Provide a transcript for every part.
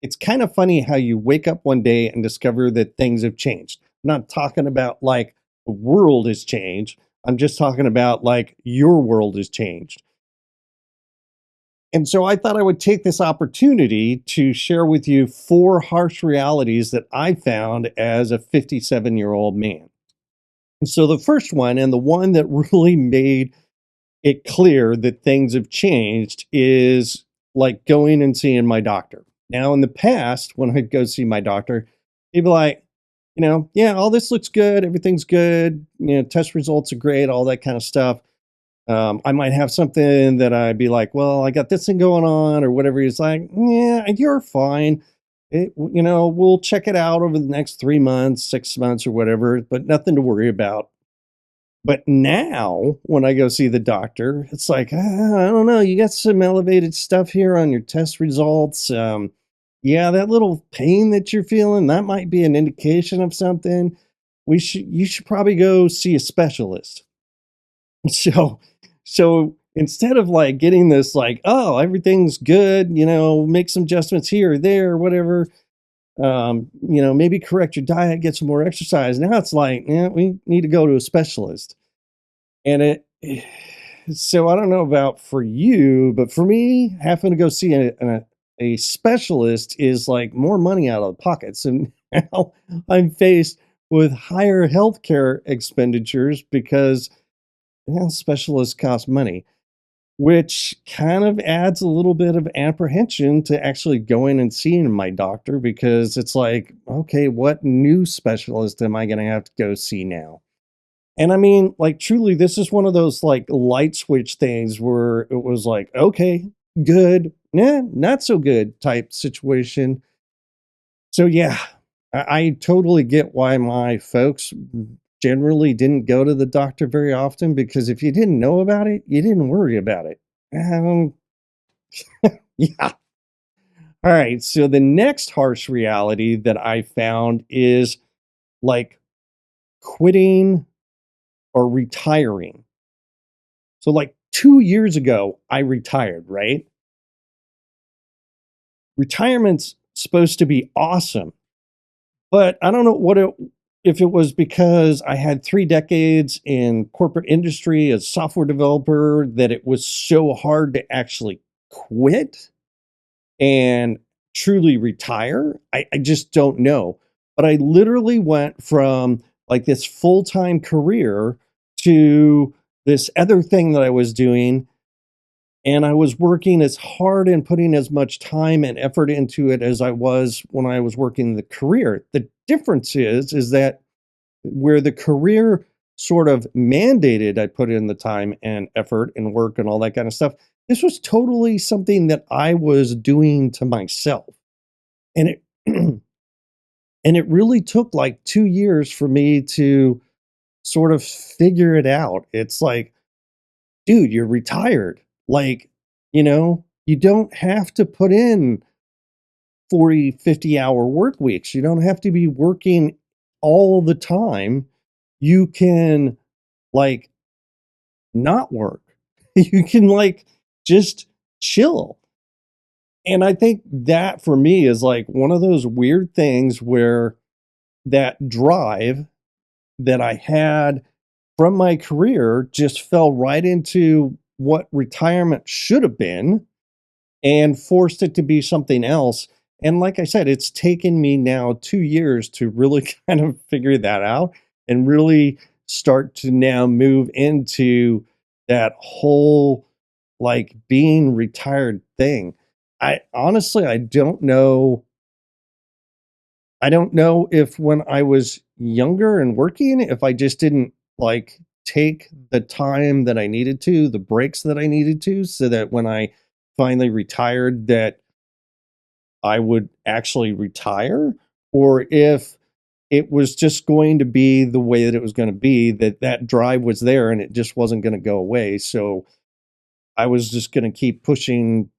It's kind of funny how you wake up one day and discover that things have changed. I'm not talking about like the world has changed. I'm just talking about like your world has changed. And so I thought I would take this opportunity to share with you four harsh realities that I found as a 57-year-old man. So the first one, and the one that really made it clear that things have changed, is like going and seeing my doctor. Now, in the past, when I'd go see my doctor, he'd be like, yeah, all this looks good, everything's good, test results are great, all that kind of stuff. I might have something that I'd be like, well, I got this thing going on, or whatever. He's like, yeah, you're fine. We'll check it out over the next 3 months, 6 months, or whatever, but nothing to worry about. But now, when I go see the doctor, it's like, I don't know, you got some elevated stuff here on your test results. Yeah, that little pain that you're feeling, that might be an indication of something. You should probably go see a specialist. So, so instead of like getting this like, oh, everything's good, make some adjustments here or there, whatever, maybe correct your diet, get some more exercise. Now it's like, yeah, we need to go to a specialist. And so I don't know about for you, but for me, having to go see a specialist is like more money out of the pockets. And now I'm faced with higher healthcare expenditures because specialists cost money, which kind of adds a little bit of apprehension to actually going and seeing my doctor because it's like, okay, what new specialist am I going to have to go see now? And I mean, like, truly, this is one of those like light switch things where it was like, okay, good, nah, not so good type situation. So, yeah, I totally get why my folks generally didn't go to the doctor very often because if you didn't know about it, you didn't worry about it. Um, yeah. All right. So, the next harsh reality that I found is like quitting or retiring. So, like 2 years ago, I retired, right? Retirement's supposed to be awesome, but I don't know if it was because I had 3 decades in corporate industry as software developer that it was so hard to actually quit and truly retire. I just don't know. But I literally went from like this full time career to this other thing that I was doing, and I was working as hard and putting as much time and effort into it as I was when I was working the career. The difference is that where the career sort of mandated I put in the time and effort and work and all that kind of stuff, this was totally something that I was doing to myself. And it and it really took like 2 years for me to sort of figure it out. It's like, dude, you're retired. Like, you don't have to put in 40, 50-hour work weeks. You don't have to be working all the time. You can like not work. You can like just chill. And I think that for me is like one of those weird things where that drive that I had from my career just fell right into what retirement should have been and forced it to be something else. And like I said, it's taken me now 2 years to really kind of figure that out and really start to now move into that whole like being retired thing. I honestly, I don't know if when I was younger and working, if I just didn't like take the time that I needed to, the breaks that I needed to, so that when I finally retired, that I would actually retire, or if it was just going to be the way that it was going to be, that that drive was there and it just wasn't going to go away. So I was just going to keep pushing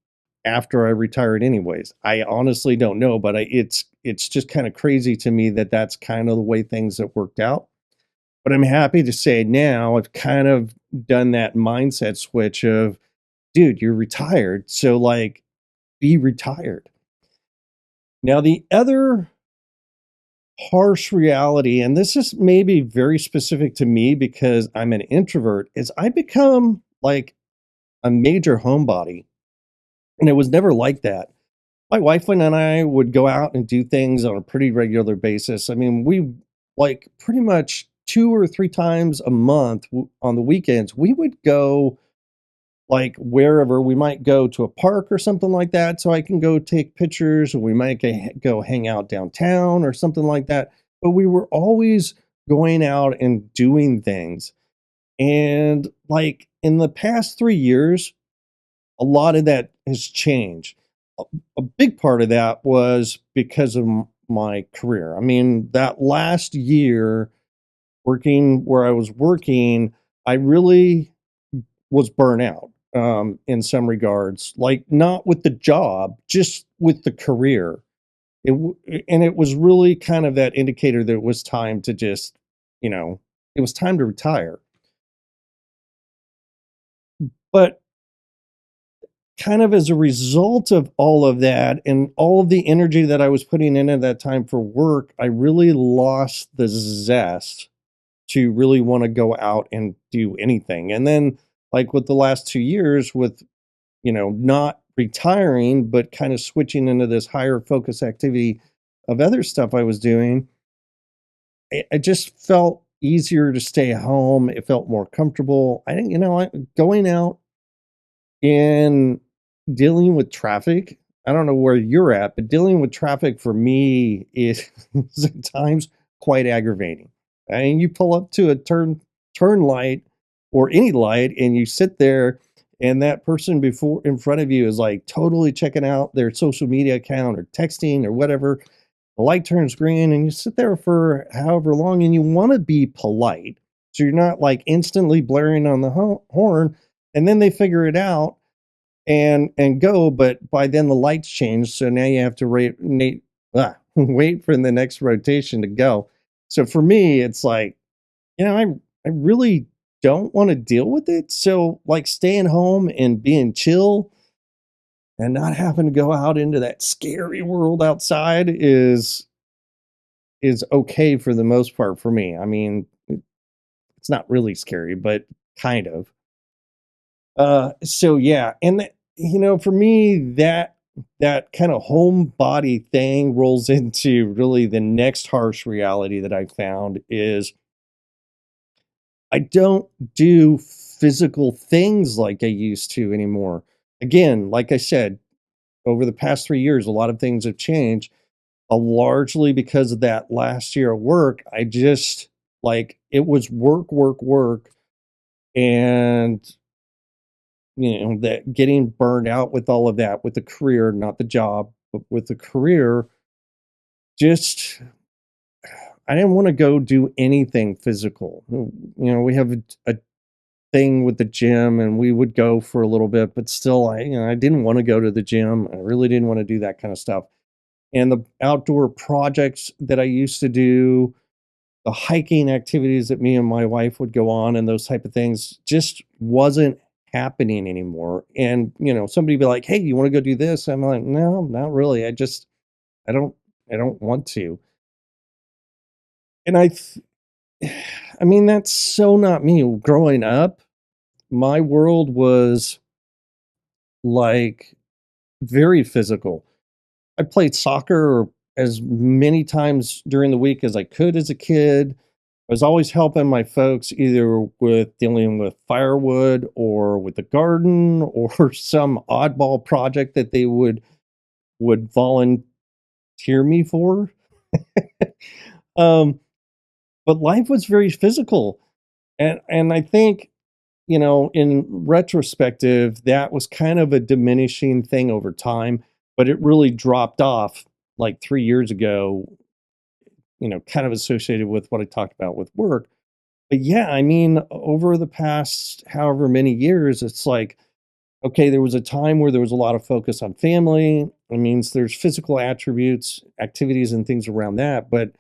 after I retired anyways. I honestly don't know, but it's just kind of crazy to me that that's kind of the way things have worked out. But I'm happy to say now I've kind of done that mindset switch of, dude, you're retired, so like be retired. Now, the other harsh reality, and this is maybe very specific to me because I'm an introvert, is I become like a major homebody. And it was never like that. My wife and I would go out and do things on a pretty regular basis. I mean, we like pretty much 2 or 3 times a month on the weekends, we would go like wherever. We might go to a park or something like that so I can go take pictures, or we might go hang out downtown or something like that. But we were always going out and doing things. And like in the past 3 years, a lot of that has changed. A, a big part of that was because of my career. I mean, that last year working where I was working, I really was burnt out in some regards, like not with the job, just with the career. And it was really kind of that indicator that it was time to just, you know, it was time to retire. But kind of as a result of all of that and all of the energy that I was putting in at that time for work, I really lost the zest to really want to go out and do anything. And then, like with the last 2 years, with, not retiring, but kind of switching into this higher focus activity of other stuff I was doing, I just felt easier to stay home. It felt more comfortable. I didn't, going out and dealing with traffic, I don't know where you're at, but dealing with traffic for me is at times quite aggravating. I mean, you pull up to a turn light or any light and you sit there and that person before in front of you is like totally checking out their social media account or texting or whatever. The light turns green and you sit there for however long and you want to be polite. So you're not like instantly blaring on the horn, and then they figure it out and go, but by then the lights change, so now you have to wait for the next rotation to go. So for me, it's like, I really don't wanna deal with it, so, like, staying home and being chill and not having to go out into that scary world outside is okay for the most part for me. I mean, it's not really scary, but kind of. So yeah, and for me, that kind of homebody thing rolls into really the next harsh reality that I found is I don't do physical things like I used to anymore. Again, like I said, over the past 3 years, a lot of things have changed. Largely because of that last year of work, I just like it was work, work, work, and that getting burned out with all of that, with the career, not the job, but with the career, just I didn't want to go do anything physical. We have a thing with the gym and we would go for a little bit, but still I didn't want to go to the gym. I really didn't want to do that kind of stuff. And the outdoor projects that I used to do, the hiking activities that me and my wife would go on and those type of things just wasn't happening anymore. And, somebody be like, "Hey, you want to go do this?" I'm like, "No, not really. I don't, I don't want to." And I mean, that's so not me. Growing up, my world was like very physical. I played soccer as many times during the week as I could as a kid. I was always helping my folks either with dealing with firewood or with the garden or some oddball project that they would volunteer me for. Um, but life was very physical, and I think in retrospective that was kind of a diminishing thing over time, but it really dropped off like 3 years ago. Kind of associated with what I talked about with work. But yeah, I mean, over the past however many years, it's like, okay, there was a time where there was a lot of focus on family. It means there's physical attributes, activities, and things around that. But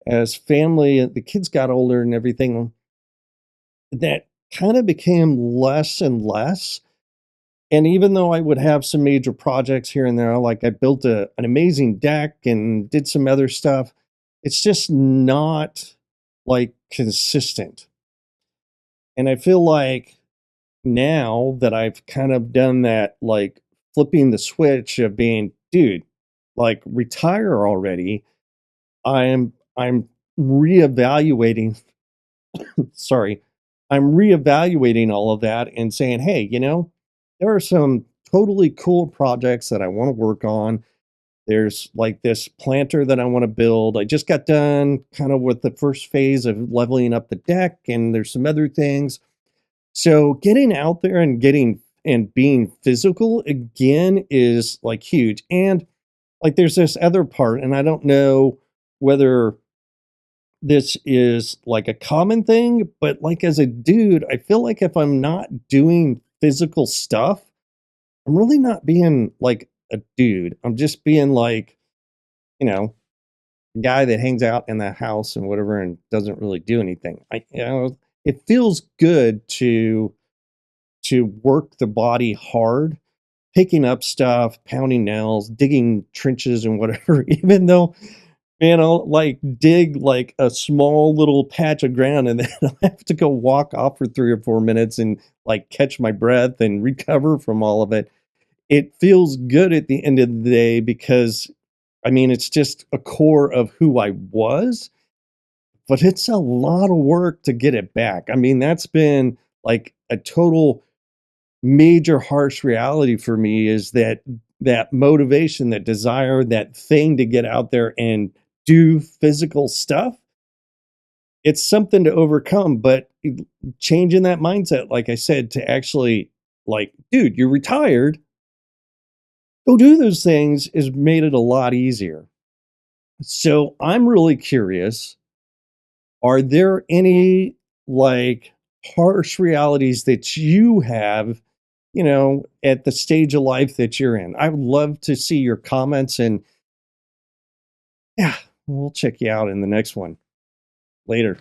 as family, the kids got older and everything, that kind of became less and less. And even though I would have some major projects here and there, like I built an amazing deck and did some other stuff, it's just not like consistent. And I feel like now that I've kind of done that, like flipping the switch of being, dude, like retire already, I'm reevaluating, sorry, I'm reevaluating all of that and saying, hey, there are some totally cool projects that I want to work on. There's like this planter that I want to build. I just got done kind of with the first phase of leveling up the deck, and there's some other things. So getting out there and getting and being physical again is like huge. And like there's this other part, and I don't know whether this is like a common thing, but like as a dude, I feel like if I'm not doing physical stuff, I'm really not being like a dude. I'm just being like, you know, a guy that hangs out in the house and whatever and doesn't really do anything. It feels good to work the body hard, picking up stuff, pounding nails, digging trenches and whatever, even though, man, I'll like dig like a small little patch of ground and then I have to go walk off for 3 or 4 minutes and like catch my breath and recover from all of it. It feels good at the end of the day because I mean, it's just a core of who I was, but it's a lot of work to get it back. I mean, that's been like a total major harsh reality for me is that motivation, that desire, that thing to get out there and do physical stuff. It's something to overcome, but changing that mindset, like I said, to actually like, dude, you're retired. Go do those things has made it a lot easier. So I'm really curious, are there any like harsh realities that you have, at the stage of life that you're in? I would love to see your comments and yeah, we'll check you out in the next one. Later.